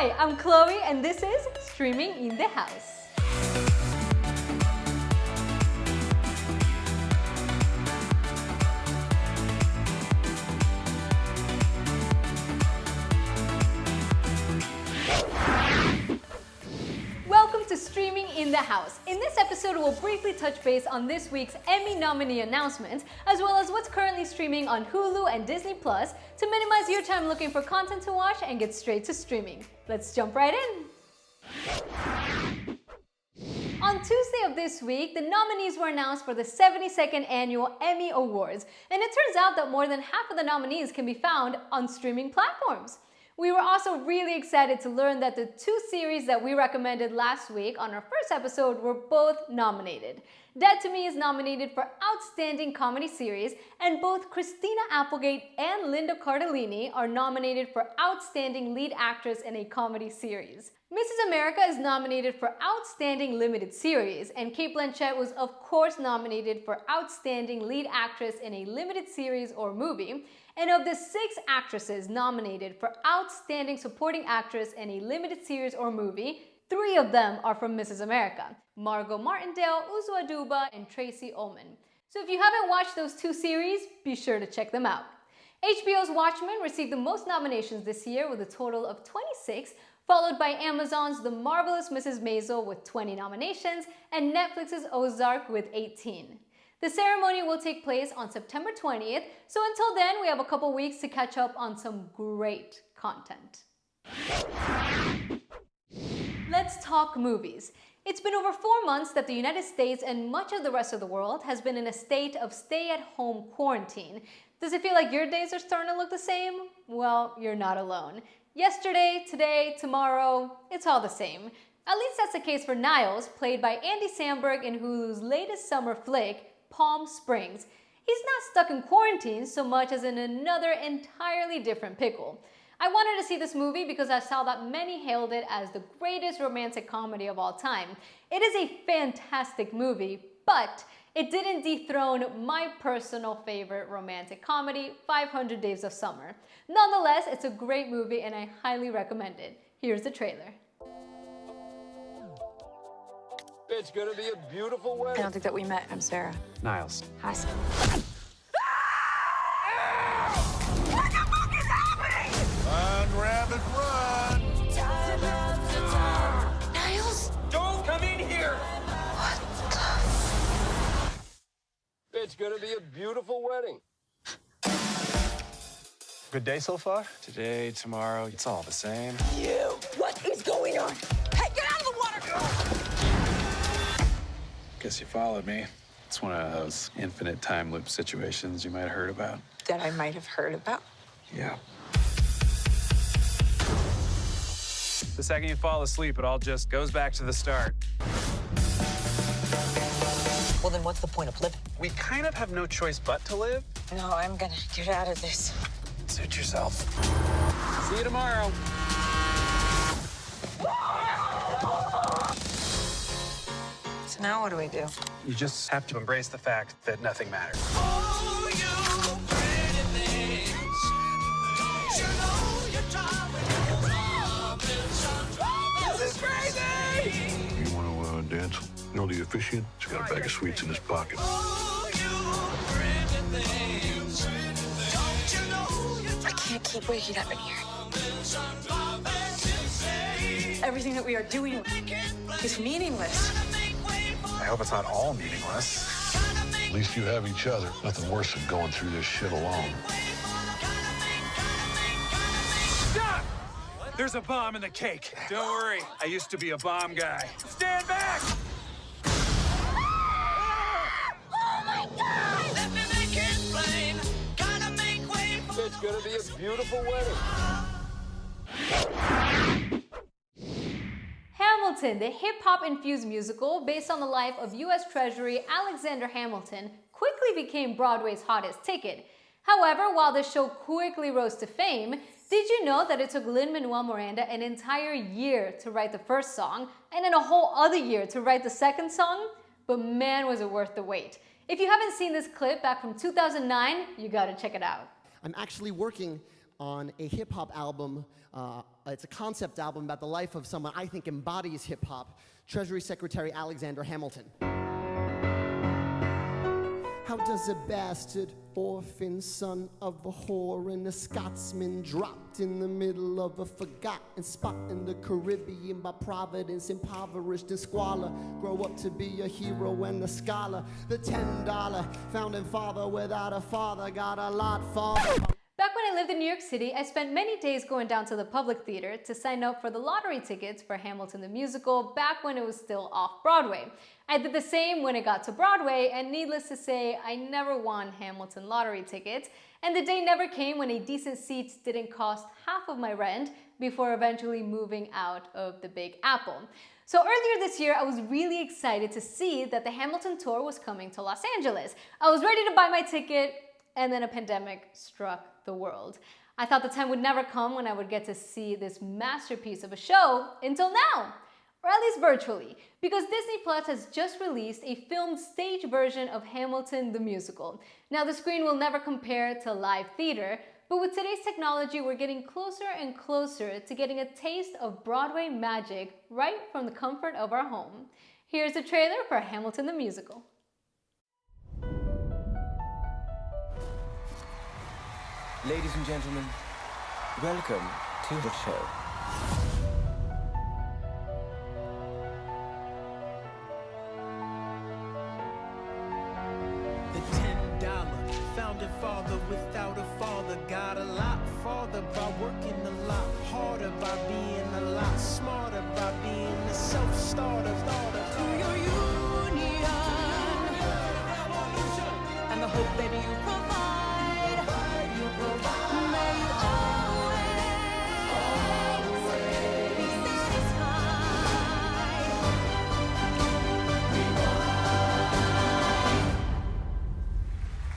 Hi, I'm Chloe and this is Streaming in the House. Welcome to Streaming in the House. In this episode, we'll briefly touch base on this week's Emmy nominee announcements, as well as what's currently streaming on Hulu and Disney Plus to minimize your time looking for content to watch and get straight to streaming. Let's jump right in. On Tuesday of this week, the nominees were announced for the 72nd Annual Emmy Awards, and it turns out that more than half of the nominees can be found on streaming platforms. We were also really excited to learn that the two series that we recommended last week on our first episode were both nominated. Dead to Me is nominated for Outstanding Comedy Series, and both Christina Applegate and Linda Cardellini are nominated for Outstanding Lead Actress in a Comedy Series. Mrs. America is nominated for Outstanding Limited Series, and Cate Blanchett was of course nominated for Outstanding Lead Actress in a Limited Series or Movie. And of the 6 actresses nominated for Outstanding Supporting Actress in a Limited Series or Movie, 3 of them are from Mrs. America: Margot Martindale, Uzo Aduba, and Tracey Ullman. So if you haven't watched those 2 series, be sure to check them out. HBO's Watchmen received the most nominations this year with a total of 26, followed by Amazon's The Marvelous Mrs. Maisel with 20 nominations, and Netflix's Ozark with 18. The ceremony will take place on September 20th, so until then, we have a couple weeks to catch up on some great content. Let's talk movies. It's been over 4 months that the United States and much of the rest of the world has been in a state of stay-at-home quarantine. Does it feel like your days are starting to look the same? Well, you're not alone. Yesterday, today, tomorrow, it's all the same. At least that's the case for Niles, played by Andy Samberg in Hulu's latest summer flick, Palm Springs. He's not stuck in quarantine so much as in another entirely different pickle. I wanted to see this movie because I saw that many hailed it as the greatest romantic comedy of all time. It is a fantastic movie, but it didn't dethrone my personal favorite romantic comedy, 500 Days of Summer. Nonetheless, it's a great movie and I highly recommend it. Here's the trailer. It's gonna be a beautiful wedding. I don't think that we met. I'm Sarah. Niles. Hi, Sarah. What the fuck is happening? Run, rabbit, run! Niles? Don't come in here! What the? It's gonna be a beautiful wedding. Good day so far? Today, tomorrow, it's all the same. You! What is going on? Hey, get out of the water! Guess you followed me. It's one of those infinite time loop situations you might have heard about. That I might have heard about. Yeah. The second you fall asleep, it all just goes back to the start. Well, then what's the point of living? We kind of have no choice but to live. No, I'm gonna get out of this. Suit yourself. See you tomorrow. So now what do we do? You just have to embrace the fact that nothing matters. Oh, you pretty things. Don't you know you're driving This is crazy! You want to dance? You know the officiant? He's got a bag of sweets in his pocket. Oh, you pretty things. Don't you know you're I can't keep waking up in here. driving Everything that we are doing is meaningless. I hope it's not all meaningless. At least you have each other. Nothing worse than going through this shit alone. Stop! There's a bomb in the cake. Don't worry, I used to be a bomb guy. Stand back! Let me make it plain. Gotta make way for It's gonna be a beautiful wedding. Hamilton, the hip-hop-infused musical based on the life of U.S. Treasury Alexander Hamilton, quickly became Broadway's hottest ticket. However, while the show quickly rose to fame, did you know that it took Lin-Manuel Miranda an entire year to write the first song, and then a whole other year to write the second song? But man, was it worth the wait. If you haven't seen this clip back from 2009, you gotta check it out. I'm actually working on a hip-hop album. It's a concept album about the life of someone I think embodies hip-hop, Treasury Secretary Alexander Hamilton. How does a bastard orphan son of a whore and a Scotsman dropped in the middle of a forgotten spot in the Caribbean by Providence, impoverished in squalor, grow up to be a hero and a scholar? The $10 founding father without a father got a lot farther. Back when I lived in New York City, I spent many days going down to the Public Theater to sign up for the lottery tickets for Hamilton the Musical back when it was still off-Broadway. I did the same when it got to Broadway, and needless to say, I never won Hamilton lottery tickets, and the day never came when a decent seat didn't cost half of my rent before eventually moving out of the Big Apple. So earlier this year, I was really excited to see that the Hamilton tour was coming to Los Angeles. I was ready to buy my ticket, and then a pandemic struck the world. I thought the time would never come when I would get to see this masterpiece of a show until now, or at least virtually, because Disney Plus has just released a filmed stage version of Hamilton the Musical. Now the screen will never compare to live theater, but with today's technology, we're getting closer and closer to getting a taste of Broadway magic right from the comfort of our home. Here's a trailer for Hamilton the Musical. Ladies and gentlemen, welcome to the show. The $10 founding father without a father got a lot farther by working a lot harder, by being a lot smarter, by being a self-starter. To your union and the hope that you provide. May you always be satisfied.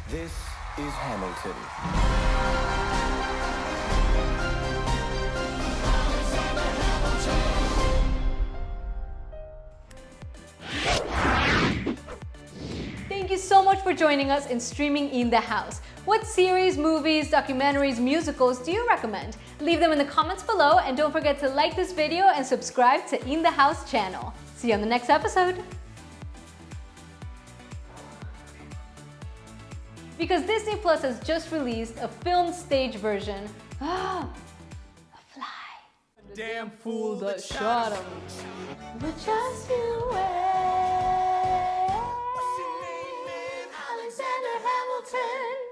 This is Hamilton. Thank you so much for joining us in Streaming in the House. What series, movies, documentaries, musicals do you recommend? Leave them in the comments below, and don't forget to like this video and subscribe to In the House channel. See you on the next episode. Because Disney Plus has just released a filmed stage version. A fly. Damn fool that shot him. But just you wait. Alexander Hamilton.